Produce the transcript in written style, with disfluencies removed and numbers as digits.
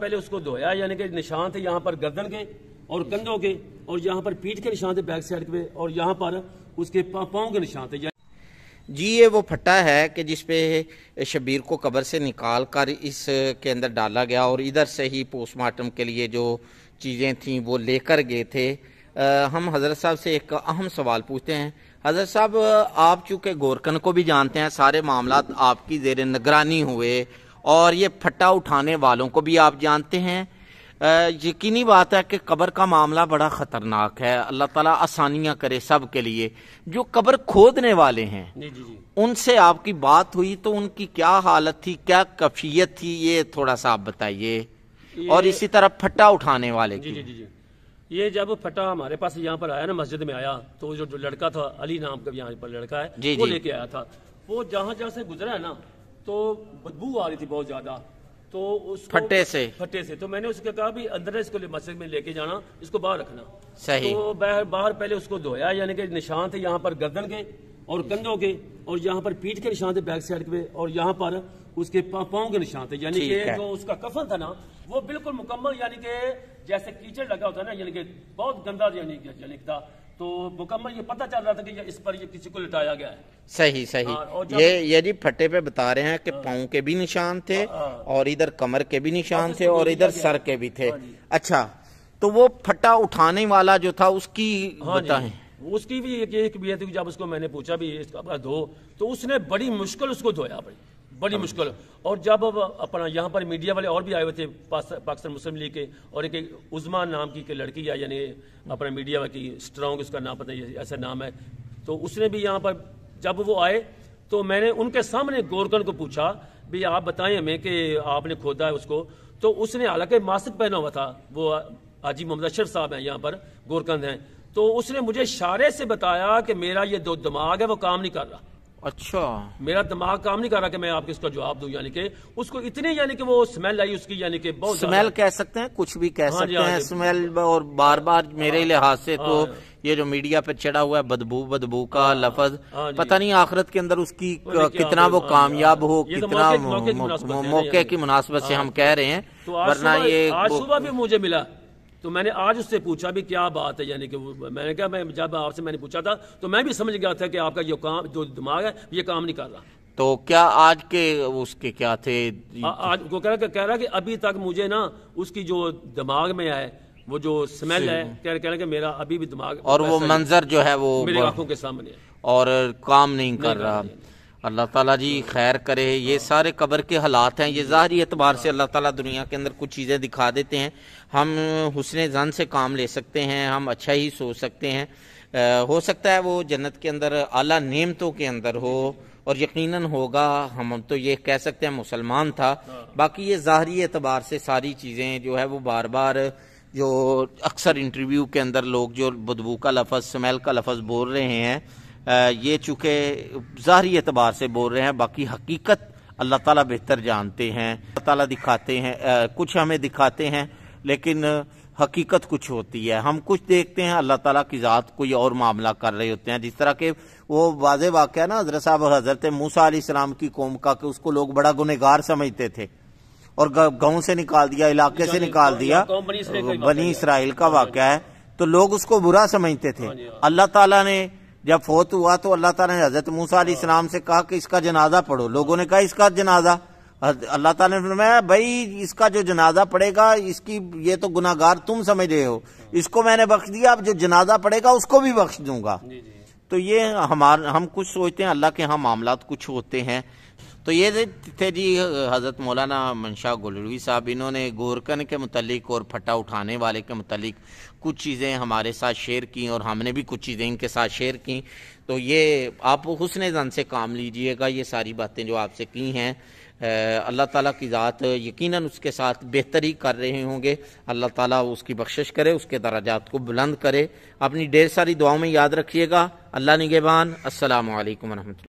पहले उसको धोया, यानी कि निशान थे यहाँ पर गर्दन के और कंधों के, और यहाँ पर पीठ के निशान थे बैक साइड पे, और यहाँ पर उसके पाँव के निशान थे। जी ये वो फट्टा है कि जिस पे शबीर को कब्र से निकाल कर इसके अंदर डाला गया और इधर से ही पोस्टमार्टम के लिए जो चीज़ें थीं वो लेकर गए थे। हम हज़रत साहब से एक अहम सवाल पूछते हैं। हज़रत साहब, आप चूँकि गोरकन को भी जानते हैं, सारे मामलात आपकी ज़ेर निगरानी हुए और ये फट्टा उठाने वालों को भी आप जानते हैं। यकीनी बात है कि कब्र का मामला बड़ा ख़तरनाक है। अल्लाह ताला आसानियाँ करे सब के लिए। जो कब्र खोदने वाले हैं जी। उनसे आपकी बात हुई तो उनकी क्या हालत थी, क्या कैफियत थी, ये थोड़ा सा आप बताइए। और इसी तरह फट्टा उठाने वाले की। जी। ये जब फट्टा हमारे पास यहाँ पर आया ना, मस्जिद में आया, तो जो लड़का था अली नाम का यहाँ पर लड़का है, वो लेके आया था। वो जहाँ से गुजरा है ना, तो बदबू आ रही थी बहुत ज्यादा, तो उस फट्टे से तो मैंने उसको कहा भी अंदर इसको मस्जिद में लेके जाना, इसको बाहर रखना। सही। तो बाहर पहले उसको धोया, यानी कि निशान थे यहाँ पर गर्दन के और कंधों के, और यहाँ पर पीठ के निशान थे बैक साइड पे, और यहाँ पर उसके पाँव के निशान थे। यानी कि जो उसका कफन था ना, वो बिल्कुल मुकम्मल, यानी कि जैसे कीचड़ लगा होता है ना, यानी कि बहुत गंदा यानी था। तो मुकम्मल ये पता चल रहा था कि इस पर ये किसी को लिटाया गया है। सही। ये जी फट्टे पे बता रहे हैं कि पाँव के भी निशान थे और इधर कमर के भी निशान थे और इधर सर के भी थे। अच्छा, तो वो फट्टा उठाने वाला जो था उसकी बताएं। उसकी भी एक भी है, जब उसको मैंने पूछा भी इसका धो, तो उसने बड़ी मुश्किल उसको धोया, बड़ी मुश्किल। और जब अपना यहाँ पर मीडिया वाले और भी आए हुए थे, पाकिस्तान मुस्लिम लीग के, और एक उज़मा नाम की लड़की है, यानी अपना मीडिया की स्ट्रॉन्ग, उसका नाम पता है, ऐसा नाम है। तो उसने भी यहाँ पर जब वो आए तो मैंने उनके सामने गोरकन को पूछा भी आप बताएं हमें कि आपने खोदा है उसको। तो उसने, हालांकि मास्क पहना हुआ था, वो हाजी मोहम्मद अशरफ साहब हैं यहाँ पर गोरकन हैं, तो उसने मुझे इशारे से बताया कि मेरा ये जो दिमाग है वो काम नहीं कर रहा। अच्छा, मेरा दिमाग काम नहीं कर रहा कि मैं आपको इसका जवाब दूं। यानी कि उसको इतनी, यानी कि वो स्मेल आई उसकी, यानी कि बहुत स्मेल कह सकते हैं, कुछ भी कह सकते हैं स्मेल। और बार बार मेरे लिहाज से तो ये जो मीडिया पे चढ़ा हुआ है बदबू का लफ्ज, पता नहीं आखिरत के अंदर उसकी कितना वो कामयाब हो, कितना मौके की मुनासिबत से हम कह रहे हैं। वरना ये आज सुबह भी मुझे मिला, तो मैंने आज उससे पूछा भी क्या बात है, यानी कि मैंने कहा, मैं जब आपसे मैंने पूछा था तो मैं भी समझ गया था कि आपका ये काम, जो दिमाग है, ये काम नहीं कर रहा। तो क्या आज के उसके क्या थे? आज वो कह रहा कि अभी तक मुझे ना उसकी जो दिमाग में है वो जो स्मेल है, कह रहा कि मेरा अभी भी दिमाग, और वो मंजर जो है वो मेरी आंखों के सामने है और काम नहीं कर रहा। अल्लाह ताला जी खैर करे। ये सारे कब्र के हालात हैं। ये ज़ाहिरी एतबार से अल्लाह ताला दुनिया के अंदर कुछ चीज़ें दिखा देते हैं। हम हुस्ने ज़न से काम ले सकते हैं, हम अच्छा ही सोच सकते हैं। हो सकता है वो जन्नत के अंदर आला नेमतों के अंदर हो, और यकीनन होगा। हम तो ये कह सकते हैं मुसलमान था। बाकी ये ज़ाहिरी एतबार से सारी चीज़ें जो है वो बार बार जो अक्सर इंटरव्यू के अंदर लोग जो बदबू का लफ्ज़, स्मेल का लफ्ज़ बोल रहे हैं, ये चूँकि ज़ाहिरी एतबार से बोल रहे हैं। बाकी हकीकत अल्लाह ताला बेहतर जानते हैं। अल्लाह ताला दिखाते हैं, कुछ हमें दिखाते हैं, लेकिन हकीकत कुछ होती है। हम कुछ देखते हैं, अल्लाह ताला की ज़ात कोई और मामला कर रहे होते हैं। जिस तरह के वो वाज़े वाक़या ना हज़रत साहब, हज़रत मूसा अलैहिस्सलाम की कौम का, कि उसको लोग बड़ा गुनहगार समझते थे और गाँव से निकाल दिया, इलाके से निकाल दिया। बनी इसराइल का वाक़या है, तो लोग उसको बुरा समझते थे। अल्लाह ताला ने जब फौत हुआ तो अल्लाह ताला ने हज़रत मूसा अलैहिस्सलाम से कहा कि इसका जनाजा पढ़ो। लोगों ने कहा इसका जनाजा, अल्लाह ताला ने फरमाया भाई इसका जो जनाजा पड़ेगा, इसकी ये तो गुनाहगार तुम समझ रहे हो, इसको मैंने बख्श दिया, अब जो जनाजा पड़ेगा उसको भी बख्श दूंगा। तो ये हम कुछ सोचते हैं, अल्लाह के यहाँ मामलात कुछ होते हैं। तो ये थे जी हज़रत मौलाना मंशा गोलवी साहब। इन्होंने गोरकन के मुतल्लिक और फट्टा उठाने वाले के मुतल्लिक कुछ चीज़ें हमारे साथ शेयर की और हमने भी कुछ चीज़ें इनके साथ शेयर की। तो ये आप हुस्ने ज़न से काम लीजिएगा। ये सारी बातें जो आपसे की हैं, अल्लाह ताला की ज़ात यकीनन उसके साथ बेहतरी कर रहे होंगे। अल्लाह ताला उसकी बख्शिश करे, उसके दराजात को बुलंद करे। अपनी ढेर सारी दुआओं में याद रखिएगा। अल्लाह निगहबान। अस्सलामु अलैकुम व रहमतुल्लाह।